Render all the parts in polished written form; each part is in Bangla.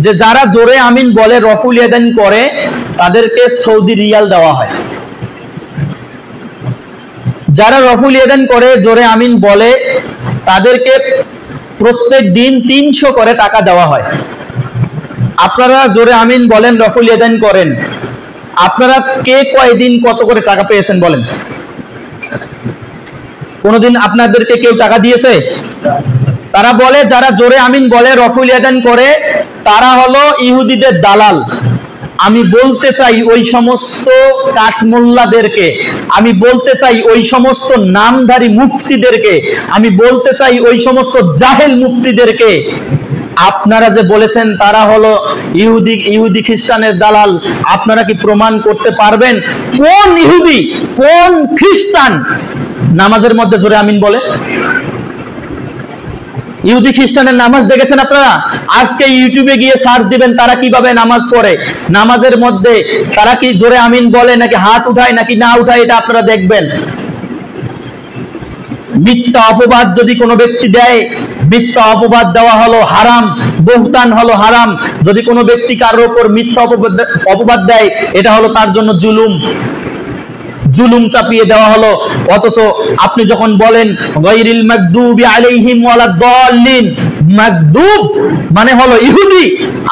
যে যারা জোরে আমিন বলে, রফুল ইয়াদাইন করে, তাদেরকে সৌদি রিয়াল দেওয়া হয়। যারা রফুল ইয়াদাইন করে, জোরে আমিন বলে, তাদেরকে প্রত্যেক দিন 300 করে টাকা দেওয়া হয়। আপনারা জোরে আমিন বলেন, রফুল ইয়াদাইন করেন, আপনারা কে কয়দিন কত করে টাকা পেয়েছেন বলেন? কোনদিন আপনাদেরকে কেউ টাকা দিয়েছে? তারা বলে যারা জোরে আমিন বলে, রফুল ইয়াদাইন করে, তারা হলো ইহুদিদের দালাল। আমি বলতে চাই ওই সমস্ত কাঠমোল্লাদেরকে, আমি বলতে চাই ওই সমস্ত নামধারী মুফতিদেরকে, আমি বলতে চাই ওই সমস্ত জাহেল মুফতিদেরকে, আপনারা যে বলেছেন তারা হলো ইহুদি খ্রিস্টানের দালাল, আপনারা কি প্রমাণ করতে পারবেন কোন ইহুদি কোন খ্রিস্টান নামাজের মধ্যে জোরে আমিন বলে? ইহুদি খ্রিস্টানের নামাজ দেখেছেন আপনারা? আজকে ইউটিউবে গিয়ে সার্চ দিবেন তারা কিভাবে নামাজ পড়ে, নামাজের মধ্যে তারা কি জোরে আমিন বলে নাকি হাত উঠায় নাকি না উঠায়, এটা আপনারা দেখবেন। মিথ্যা অপবাদ যদি কোনো ব্যক্তি দেয়, মিথ্যা অপবাদ দেওয়া হলো হারাম, বহতান হলো হারাম। যদি কোনো ব্যক্তি কারোর উপর মিথ্যা অপবাদ দেয়, এটা হলো তার জন্য জুলুম, জুলুম চাপিয়ে দেওয়া হলো। অথচ আপনি যখন বলেন গায়রিল মাগদুবি আলাইহিম ওয়ালাদ-দাল্লিন, মাগদুব মানে হলো ইহুদি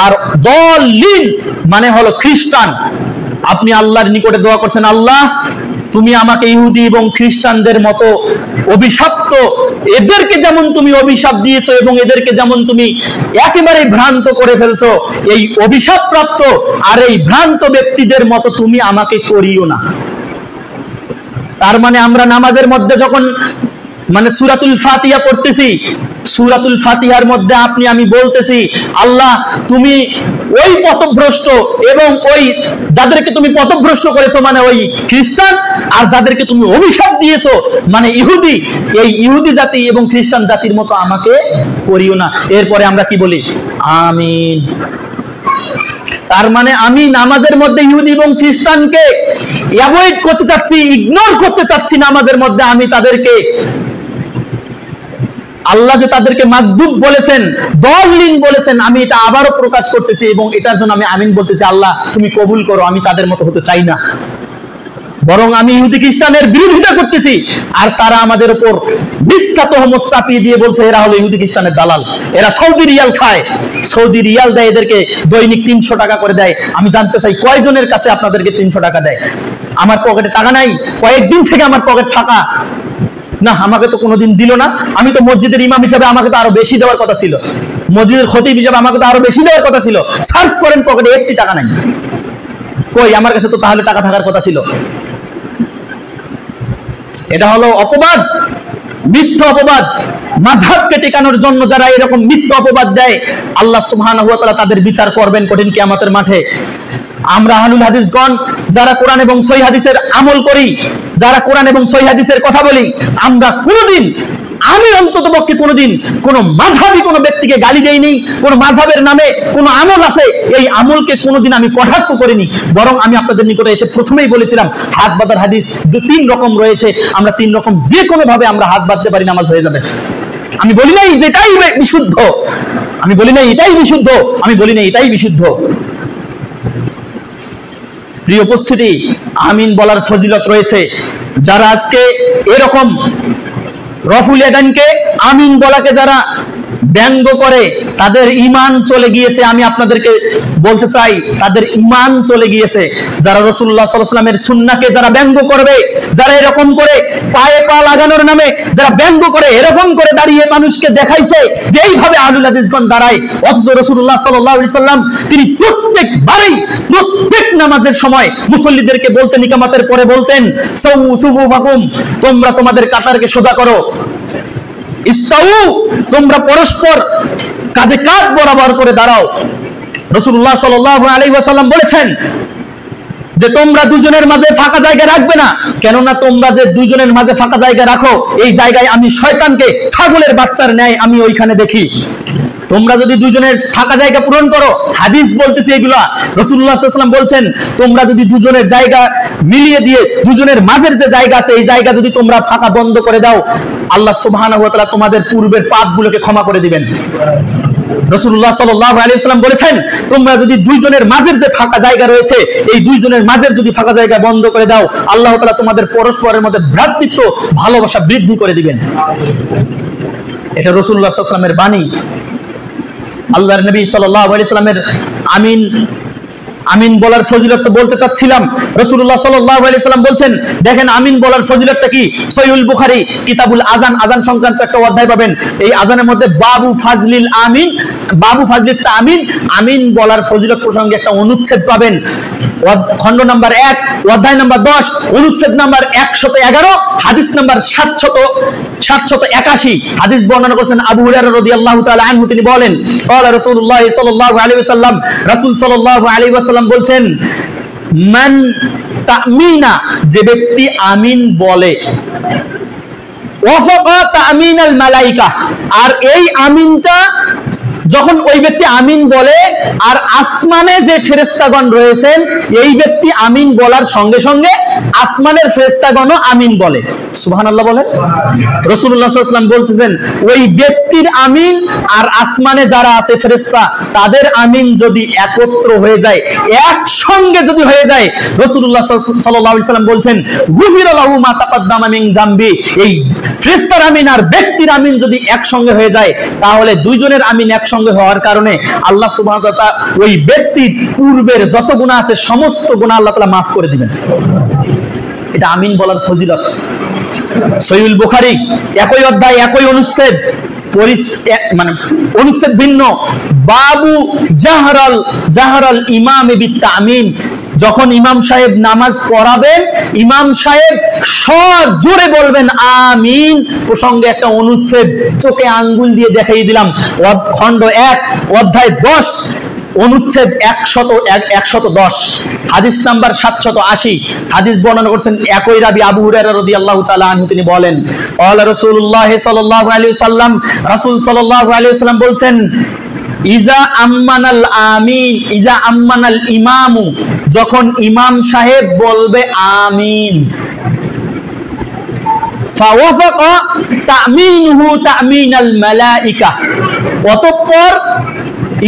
আর দাল্লিন মানে হলো খ্রিস্টান, আপনি আল্লাহর নিকটে দোয়া করছেন, আল্লাহ তুমি আমাকে ইহুদি এবং খ্রিস্টানদের মতো অভিশপ্ত, এদেরকে যেমন তুমি অভিশাপ দিয়েছো এবং এদেরকে যেমন তুমি একেবারে ভ্রান্ত করে ফেলছো, এই অভিশাপপ্রাপ্ত আর এই ভ্রান্ত ব্যক্তিদের মতো তুমি আমাকে করিও না। তার মানে আমরা নামাজের মধ্যে যখন সূরাতুল ফাতিহা পড়তেছি, সূরাতুল ফাতিহার মধ্যে আমি বলতেছি, আল্লাহ তুমি ওই পথভ্রষ্ট এবং ওই যাদেরকে তুমি পথভ্রষ্ট করেছো মানে ওই খ্রিস্টান, আর যাদেরকে তুমি অভিশাপ দিয়েছো মানে ইহুদি, এই ইহুদি জাতি এবং খ্রিস্টান জাতির মতো আমাকে করিও না। এরপরে আমরা কি বলি? আমিন। তার মানে আমি নামাজের মধ্যে ইহুদি এবং খ্রিস্টানকে অ্যাভয়েড করতে চাচ্ছি, ইগনোর করতে চাচ্ছি নামাজের মধ্যে। আমি তাদেরকে, আল্লাহ যে তাদেরকে মাগদুব বলেছেন, দাল্লিন বলেছেন, আমি এটা আবারও প্রকাশ করতেছি এবং এটার জন্য আমি আমিন বলতেছি। আল্লাহ তুমি কবুল করো, আমি তাদের মতো হতে চাই না, বরং আমি ইহুদি খ্রিস্টানের বিরোধিতা করতেছি, আর তারা আমাদের উপর মিথ্যা তহমত চাপিয়ে দিয়ে বলছে এরা হলো ইহুদি খ্রিস্টানের দালাল, এরা সৌদি রিয়াল খায়, সৌদি রিয়াল দেয়, এদেরকে দৈনিক 300 টাকা করে দেয়। আমি জানতে চাই কয়জনের কাছে আপনাদেরকে 300 টাকা দেয়? আমার পকেটে টাকা নাই, কয়েকদিন থেকে আমার পকেট ফাঁকা না, আমাকে তো কোনোদিন দিল না। আমি তো মসজিদের ইমাম হিসাবে আমাকে তো আরো বেশি দেওয়ার কথা ছিল, মসজিদের খতিব হিসাবে আমাকে তো আরো বেশি দেওয়ার কথা ছিল, সার্চ করেন পকেটে 1টি টাকা নাই। কই, আমার কাছে তো তাহলে টাকা থাকার কথা ছিল। এটা হলো অপবাদ, মিথ্যা অপবাদ। মাযহাবকে টেকানোর জন্য যারা এরকম মিথ্যা অপবাদ দেয়, আল্লাহ সুবহানাহু ওয়া তাআলা তাদের বিচার করবেন কঠিন কিয়ামতের মাঠে। আমরা আহলুল হাদিসগণ যারা কোরআন এবং সহিহ হাদিসের আমল করি, যারা কোরআন এবং সহিহ হাদিসের কথা বলি, আমরা কোনোদিন, আমি অন্ততপক্ষে কোনোদিন কোনো মাযহাবী কোনো ব্যক্তিকে গালি দেইনি, কোনো মাযহাবের নামে কোনো আমল আছে এই আমলকে কোনোদিন আমি কটাক্ষ করিনি, বরং আমি আপনাদের নিকটে এসে প্রথমেই বলেছিলাম হাত বাঁধার হাদিস 3 রকম রয়েছে, আমরা 3 রকম যে কোনো ভাবে আমরা হাত বাঁধতে পারি, নামাজ হয়ে যাবে। আমি বলি নাই যে এটাই বিশুদ্ধ, আমি বলি নাই এটাই বিশুদ্ধ, আমি বলি নাই এটাই বিশুদ্ধ। প্রিয় উপস্থিতি, আমিন বলার ফজিলত রয়েছে। যারা আজকে এরকম রফুল ইয়াদাইনকে, আমিন বলাকে যারা ব্যঙ্গ করে, তাদের ঈমান চলে গিয়েছে। আমি আপনাদেরকে বলতে চাই তাদের ঈমান চলে গিয়েছে। যারা রাসূলুল্লাহ সাল্লাল্লাহু আলাইহি ওয়াসাল্লামের সুন্নাহকে যারা ব্যঙ্গ করবে, যারা এরকম করে পায়ে পা লাগানোর নামে যারা ব্যঙ্গ করে, এরকম করে দাঁড়িয়ে মানুষকে দেখাইছে যে এইভাবে আহলুল হাদিসগণ দাঁড়ায়, অথচ রাসূলুল্লাহ সাল্লাল্লাহু আলাইহি ওয়াসাল্লাম তিনি প্রত্যেকবারেই প্রত্যেক নামাজের সময় মুসল্লিদেরকে বলতেন, ইকামতের পরে বলতেন সাউ সুফুফাকুম, তোমরা তোমাদের কাতারকে সোজা করো, ইস্তাউ, তোমরা পরস্পর কাঁধে কাঁধ বরাবর করে দাঁড়াও। রাসূলুল্লাহ সাল্লাল্লাহু আলাইহি ওয়াসাল্লাম বলেছেন যে তোমরা দুজনের মাঝে ফাঁকা জায়গা রাখবে না, কেননা তোমরা যে দুজনের মাঝে ফাঁকা জায়গা রাখো, এই জায়গায় আমি শয়তানকে ছাগলের বাচ্চার ন্যায় আমি ওইখানে দেখি। তোমরা যদি দুজনের ফাঁকা জায়গা পূরণ করো, হাদিস বলতেছি এগুলা, রাসূলুল্লাহ সাল্লাল্লাহু আলাইহি ওয়াসাল্লাম বলছেন তোমরা যদি দুজনের জায়গা মিলিয়ে দিয়ে দুজনের মাঝের যে জায়গা আছে এই জায়গা যদি তোমরা ফাঁকা বন্ধ করে দাও, আল্লাহ সুবহানাহু ওয়া তাআলা তোমাদের পূর্বের পাপগুলোকে ক্ষমা করে দিবেন। রাসূলুল্লাহ সাল্লাল্লাহু আলাইহি ওয়াসাল্লাম বলেছেন, তোমরা যদি দুইজনের মাঝের যে ফাঁকা জায়গা রয়েছে, এই দুইজনের মাঝের যদি ফাঁকা জায়গা বন্ধ করে দাও, আল্লাহ তাআলা তোমাদের পরস্পরের মধ্যে ভ্রাতৃত্ব ভালোবাসা বৃদ্ধি করে দিবেন। এটা রাসূলুল্লাহ সাল্লাল্লাহু আলাইহি ওয়াসাল্লামের বাণী। আল্লাহর নবী সাল্লাল্লাহু আলাইহি ওয়াসাল্লামের আমিন আমিন বলার ফজিলত বলতে চাচ্ছিলাম। রাসূলুল্লাহ সাল্লাল্লাহু আলাইহি ওয়াসাল্লাম বলছেন, দেখেন আমিন বলার ফজিলতটা কি। সহিহুল বুখারী কিতাবুল আযান, আযান সংক্রান্ত একটা অধ্যায় পাবেন। এই আযানের মধ্যে বাবু ফাজলিল আমিন, বাবু ফাজলিত তামিন, আমিন বলার ফজিলত প্রসঙ্গে একটা অনুচ্ছেদ পাবেন। খণ্ড নাম্বার 1, অধ্যায় নাম্বার 10, অনুচ্ছেদ নাম্বার 111, হাদিস নাম্বার 781। হাদিস বর্ণনা করেছেন আবু হুরায়রা রাদিয়াল্লাহু তাআলা আনহু। তিনি বলেন, ক্বালা রাসূলুল্লাহ সাল্লাল্লাহু আলাইহি ওয়াসাল্লাম, রাসূল সাল্লাল্লাহু আলাইহি ওয়াসাল্লাম বলছেন, মান তামিনা, যে ব্যক্তি আমিন বলে, ওয়াফাকা তামিনাল মালায়েকা, আর এই আমিনটা যখন ওই ব্যক্তি আমিন বলে, আর আসমানে যে ফেরেশতাগণ রয়েছেন, এই ব্যক্তি আমিন বলার সঙ্গে সঙ্গে আসমানের ফেরেশতাগণও আমিন বলে। সুবহানাল্লাহ বলেন। রাসূলুল্লাহ সাল্লাল্লাহু আলাইহি ওয়াসাল্লাম বলতেছেন, ওই ব্যক্তির আমিন আর আসমানে যারা আছে ফেরেশতা, তাদের আমিন যদি একত্র হয়ে যায়, একসঙ্গে যদি হয়ে যায়, রাসূলুল্লাহ সাল্লাল্লাহু আলাইহি ওয়াসাল্লাম বলছেন, গুফিরা লাহু মা তাকাদ্দামা মিন জামবি। এই ফেরেশতার আমিন আর ব্যক্তির আমিন যদি একসঙ্গে হয়ে যায়, তাহলে দুইজনের আমিন একসঙ্গে হওয়ার কারণে আল্লাহ সুবহানাহু ওয়া তাআলা ওই ব্যক্তির পূর্বের যত গুনাহ আছে সমস্ত গুনাহ আল্লাহ তাআলা মাফ করে দিবেন। এটা আমিন বলার ফজিলত। সহিহুল বুখারী একই অধ্যায় একই অনুচ্ছেদ, মানে অনুচ্ছেদ ভিন্ন, বাবু জাহরাল ইমাম বিত তামিন, যখন ইমাম সাহেব নামাজ পড়াবেন, ইমাম সাহেব জোরে বলবেন আমিন প্রসঙ্গে একটা অনুচ্ছেদ চোখে আঙ্গুল দিয়ে দেখিয়ে দিলাম। খণ্ড 1, অধ্যায় 10, অনুচ্ছেদ 110, হাদিস নাম্বার 780। হাদিস বর্ণনা করেছেন একই রাবী আবু হুরায়রা রাদিয়াল্লাহু তাআলা আনহু। তিনি বলেন, ক্বালা রাসূলুল্লাহ সাল্লাল্লাহু আলাইহি ওয়াসাল্লাম, রাসূল সাল্লাল্লাহু আলাইহি ওয়াসাল্লাম বলছেন, ইজা আম্মানাল ইমামু, যখন ইমাম সাহেব বলবে আমিন, ফাওয়াফাকা তামিনুহু তামিনাল মালায়েকা, অতঃপর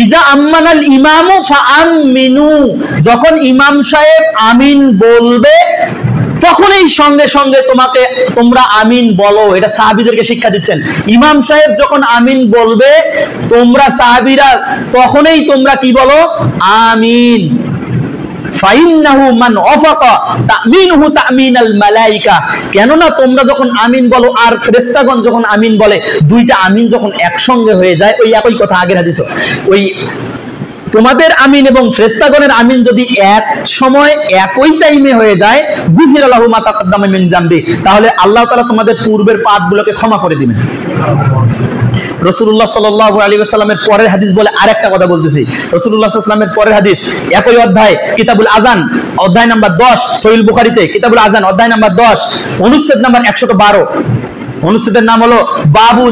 ইজা আম্মানাল ইমামু ফাআমিনু, যখন ইমাম সাহেব আমিন বলবে, তখনই সঙ্গে সঙ্গে তোমরা আমিন বলো। এটা সাহাবীদেরকে শিক্ষা দিচ্ছেন। ইমাম সাহেব যখন আমিন বলবে, তোমরা সাহাবীরা তখনই তোমরা কি বলো? আমিন। ফাইন্নাহু মান ওয়াফাকা তামিনুহু তামিনাল মালায়েকা, কেননা তোমরা যখন আমিন বলো আর ফেরেশতাগণ যখন আমিন বলে, দুইটা আমিন যখন একসঙ্গে হয়ে যায়, ওই একই কথা আগের হাদিস, ওই তোমাদের আমিন এবং ফেরেশতাগণের আমিন যদি এক সময় একই টাইমে হয়ে যায়, গুফিরা লাহু মা তাকাদ্দামা মিন জামবি, তাহলে আল্লাহ তাআলা তোমাদের পূর্বের পাপগুলোকে ক্ষমা করে দিবেন। রাসূলুল্লাহ সাল্লাল্লাহু আলাইহি ওয়াসাল্লামের পরের হাদিস বলে আরেকটা কথা বলতেছি। রাসূলুল্লাহ সাল্লাল্লাহু আলাইহি ওয়াসাল্লামের পরের হাদিস একই অধ্যায় কিতাবুল আযান, অধ্যায় নাম্বার 10, সহিহ বুখারীতে কিতাবুল আযান অধ্যায় নাম্বার 10, অনুচ্ছেদ নাম্বার 112। অনুচ্ছেদের নাম হলো বাবু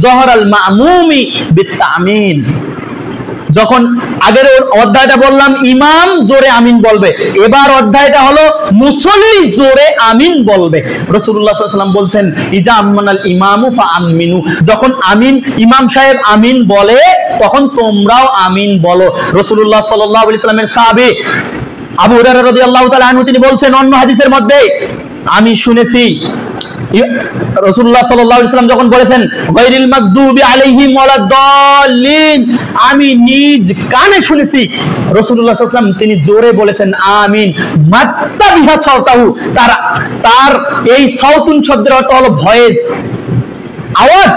জহরাল মামুমি বিত তামিন। যখন আগের অধ্যায়টা বললাম ইমাম জোরে আমিন বলবে, এবার অধ্যায়টা হলো মুসল্লি জোরে আমিন বলবে। রাসূলুল্লাহ সাল্লাল্লাহু আলাইহি ওয়াসাল্লাম বলছেন, ইজা আম্মানাল ইমামু ফাআমিনু, যখন ইমাম সাহেব আমিন বলে, তখন তোমরাও আমিন বলো। রাসূলুল্লাহ সাল্লাল্লাহু আলাইহি ওয়াসাল্লামের সাহাবী আবু হুরায়রা রাদিয়াল্লাহু তাআলা আনহু তিনি বলছেন অন্য হাদিসের মধ্যে, আমি শুনেছি রাসূলুল্লাহ সাল্লাল্লাহু আলাইহি ওয়াসাল্লাম যখন বলেছেন গায়রিল মাগদুবি আলাইহিম ওয়ালাদ-দাল্লিন, আমি নিজ কানে শুনেছি রাসূলুল্লাহ সাল্লাল্লাহু আলাইহি ওয়াসাল্লাম তিনি জোরে বলেছেন আমিন। মাত্তা বিহা সাওতাহু, তার এই সাউতুন শব্দের অর্থ হলো ভয়েস, আওয়াজ।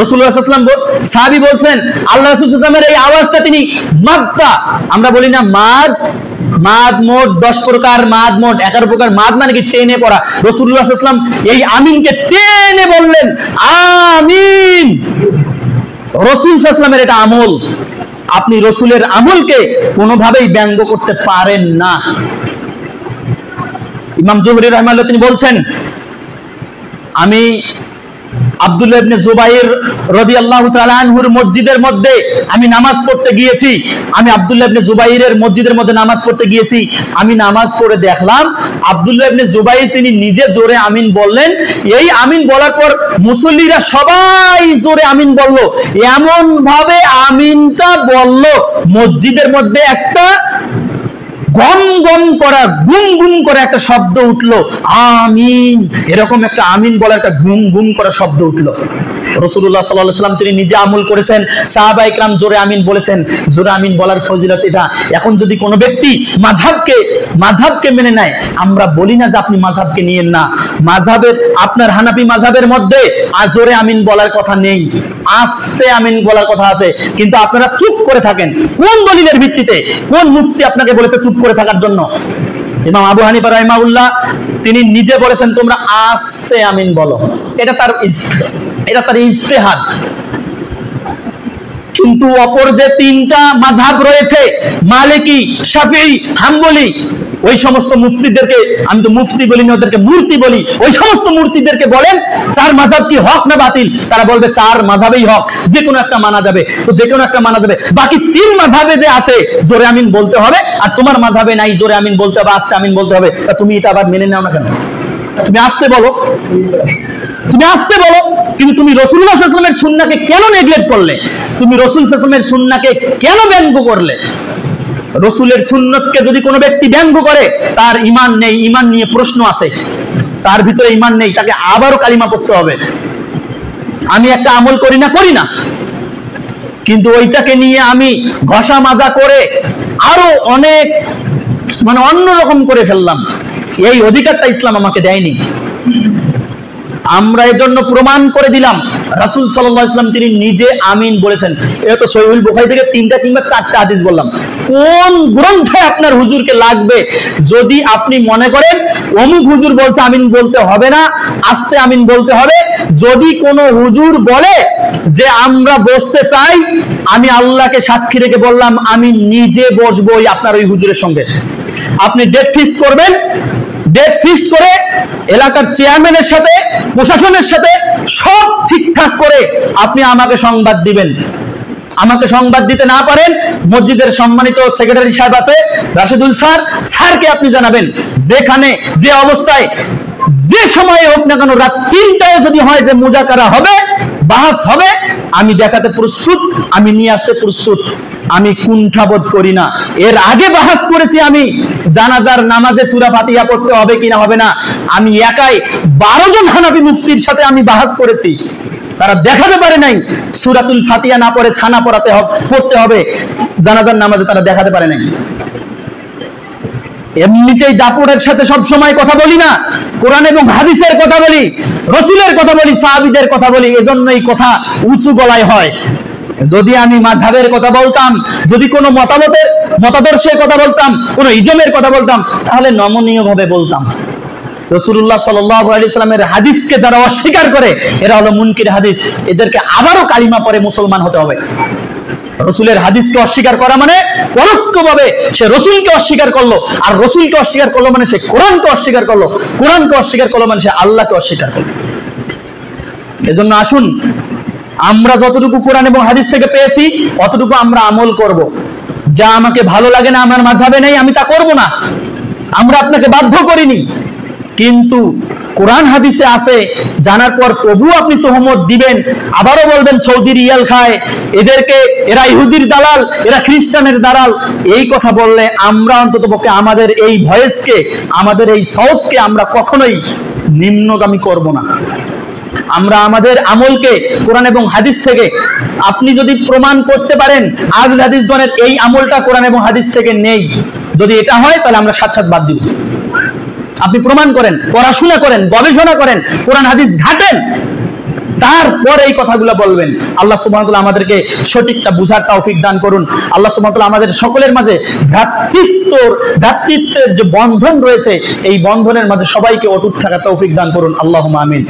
রাসূলুল্লাহ সাল্লাল্লাহু আলাইহি ওয়াসাল্লাম সাহাবী বলছেন আল্লাহ রাসূল সাল্লাল্লাহু আলাইহি ওয়াসাল্লামের এই আওয়াজটা তিনি মাত্তা, আমরা বলি না মাদ, মাদ মোট 10 প্রকার, মাদ মোট 11 প্রকার, মাদ মানে কি টেনে পড়া। রাসূলুল্লাহ সাল্লাল্লাহু আলাইহি ওয়াসাল্লাম এই আমিনকে টেনে বললেন আমিন। রাসূল সাল্লাল্লাহু আলাইহি ওয়াসাল্লামের এটা আমল, আপনি রাসূলের আমলকে কোনোভাবেই ব্যঙ্গ করতে পারেন না। ইমাম জুহরি রাহিমাহুল্লাহ তিনি বলছেন, আমি আব্দুল্লাহ ইবনে জুবাইর রাদিয়াল্লাহু তাআলা আনহুর মসজিদের মধ্যে আমি নামাজ পড়তে গিয়েছি। আমি আব্দুল্লাহ ইবনে জুবাইরের মসজিদের মধ্যে নামাজ পড়তে গিয়েছি। আমি নামাজ পড়ে দেখলাম আব্দুল্লাহ ইবনে জুবাইর তিনি নিজে জোরে আমিন বললেন। এই আমিন বলার পর মুসল্লিরা সবাই জোরে আমিন বলল। এমন ভাবে আমিনটা বলল, মসজিদের মধ্যে একটা গম গম করা, গুম গুম করা একটা শব্দ উঠলো। আমিন, এরকম একটা আমিন বলার একটা গুম গুম করা শব্দ উঠলো। রাসূলুল্লাহ সাল্লাল্লাহু আলাইহি ওয়াসাল্লাম তিনি নিজে আমল করেছেন, সাহাবায়ে কেরাম জোরে আমিন বলেছেন। জোরে আমিন বলার ফজিলত এটা। এখন যদি কোনো ব্যক্তি মাযহাবকে মেনে নেয়, আমরা বলি না যে আপনি মাযহাবকে নিয়েন না। মাযহাবের, আপনার হানাফি মাযহাবের মধ্যে জোরে আমিন বলার কথা নেই, আস্তে আমিন বলার কথা আছে। কিন্তু আপনারা চুপ করে থাকেন। কোন দলিলের ভিত্তিতে, কোন মুফতি আপনাকে বলেছে চুপ করে থাকার জন্য? ইমাম আবু হানিফা রাহিমাহুল্লাহ তিনি নিজে বলেছেন তোমরা আস্তে আমিন বলো। এটা তার ইজতিহাদ। কিন্তু অপর যে তিনটা মাযহাব রয়েছে, মালিকি, শাফিঈ, হাম্বলি, ওই সমস্ত মুফতিদেরকে, আমি তো মুফতি বলি না, ওদেরকে মূর্তি বলি, ওই সমস্ত মূর্তিদেরকে বলেন চার মাযহাব কি হক না বাতিল? তারা বলবে চার মাযহাবেই হক, যে কোনো একটা মানা যাবে। তো যে কোনো একটা মানা যাবে, বাকি তিন মাযহাবে যে আছে জোরে আমিন বলতে হবে, আর তোমার মাযহাবে নাই জোরে আমিন বলতে হবে, আস্তে আমিন বলতে হবে। তা তুমি এটা আবার মেনে নাও না কেন? তুমি আস্তে বলো, কিন্তু তুমি রাসূলুল্লাহ সাল্লাল্লাহু আলাইহি ওয়াসাল্লামের সুন্নাহকে কেন নেগলেক্ট করলে? তুমি রাসূল সাল্লাল্লাহু আলাইহি ওয়াসাল্লামের সুন্নাহকে কেন ব্যঙ্গ করলে? রাসূলের সুন্নতকে যদি কোনো ব্যক্তি ব্যঙ্গ করে, তার ঈমান নেই, ঈমান নিয়ে প্রশ্ন আছে, তার ভিতরে ঈমান নেই, তাকে আবারও কালিমা পড়তে হবে। আমি একটা আমল করি না, কিন্তু ওইটাকে নিয়ে আমি ঘষা মাজা করে আরো অনেক অন্যরকম করে ফেললাম, এই অধিকারটা ইসলাম আমাকে দেয়নি। আমরা এজন্য প্রমাণ করে দিলাম রাসূল সাল্লাল্লাহু আলাইহি ওয়াসাল্লাম তিনি নিজে আমিন বলেছেন। এটা তো সহিহুল বুখারী থেকে 3টা কিংবা 4টা হাদিস বললাম। কোন গ্রন্থে আপনার হুজুরকে লাগবে? যদি আপনি মনে করেন অমুক হুজুর বলছে আমিন বলতে হবে না, আস্তে আমিন বলতে হবে, যদি কোনো হুজুর বলে যে আমরা বসতে চাই, আমি আল্লাহকে সাক্ষী রেখে বললাম আমি নিজে বসবো আপনার ওই হুজুরের সঙ্গে। আপনি ডেট ফিক্সড করবেন, ডেট ফিক্সড করে এলাকার চেয়ারম্যানের সাথে, প্রশাসনের সাথে সব ঠিকঠাক করে আপনি আমাকে সংবাদ দিবেন। আমাকে সংবাদ দিতে না পারেন, মসজিদের সম্মানিত সেক্রেটারি সাহেব আছে রাশেদুল স্যারকে আপনি জানাবেন। যেখানে যে অবস্থায় যে সময়ে হোক না কেন, রাত 3টায় যদি হয় যে মুজাকারা হবে, বাহাস হবে, আমি দেখাতে প্রস্তুত, আমি নিয়ে আসতে প্রস্তুত। আমি কুণ্ঠাবোধ করি না। এর আগে বাহাস করেছি আমি জানাজার নামাজে সূরা ফাতিহা পড়তে হবে কিনা হবে না। আমি একাই 12 জন হানাফি মুফতির সাথে আমি বাহাস করেছি। তারা দেখাতে পারে নাই সূরাতুল ফাতিহা না পড়ে ছানা পড়তে হবে জানাজার নামাজে, তারা দেখাতে পারে নাই। এমনিতেই দাপুরের সাথে সব সময় কথা বলি না, কোরআন এবং হাদিসের কথা বলি, রাসূলের কথা বলি, সাহাবীদের কথা বলি, এজন্যই কথা উঁচু গলায় হয়। যদি আমি মাযহাবের কথা বলতাম, যদি কোনো মতাদর্শের কথা বলতাম, কোনো ইজমের কথা বলতাম, তাহলে নমনীয় ভাবে বলতাম। রাসূলুল্লাহ সাল্লাল্লাহু আলাইহি ওয়াসাল্লামের হাদিসকে যারা অস্বীকার করে, এরা হলো মুনকির হাদিস। এদেরকে আবারও কালিমা পড়ে মুসলমান হতে হবে। রাসূলের হাদিসকে অস্বীকার করা মানে পরোক্ষভাবে সে রাসূলকে অস্বীকার করলো, আর রাসূলকে অস্বীকার করলো মানে সে কোরআনকে অস্বীকার করলো, কোরআনকে অস্বীকার করলো মানে সে আল্লাহকে অস্বীকার করলো। এজন্য আসুন, আমরা যতটুকু কোরআন এবং হাদিস থেকে পেয়েছি অতটুকু আমরা আমল করব। যা আমাকে ভালো লাগে না, আমার মাযহাবে নেই, আমি তা করব না। আমরা আপনাকে বাধ্য করিনি, কিন্তু কোরআন হাদিসে আছে জানার পর তবুও আপনি তহমত দিবেন, আবারও বলবেন সৌদি রিয়াল খায়, এরা ইহুদির দালাল, এরা খ্রিস্টানের দালাল। এই কথা বললে আমরা অন্ততপক্ষে আমাদের এই ভয়েসকে, আমাদের এই সাউথকে আমরা কখনোই নিম্নগামী করব না। আমরা আমাদের আমলকে কোরআন এবং হাদিস থেকে, আপনি যদি প্রমাণ করতে পারেন আহলুল হাদিসগণের এই আমলটা কোরআন এবং হাদিস থেকে নেই, যদি এটা হয় তাহলে আমরা সাথে বাদ দিব। আপনি প্রমাণ করেন, পড়াশোনা করেন, গবেষণা করেন, কোরআন হাদিস ঘাটেন, তারপর এই কথাগুলো বলবেন। আল্লাহ সুবহানাহু ওয়া তাআলা আমাদেরকে সঠিকটা বুঝার তৌফিক দান করুন। আল্লাহ সুবহানাহু ওয়া তাআলা আমাদের সকলের মাঝে ভ্রাতৃত্বের যে বন্ধন রয়েছে, এই বন্ধনের মাঝে সবাইকে অটুট থাকার তৌফিক দান করুন। আল্লাহুম্মা আমিন।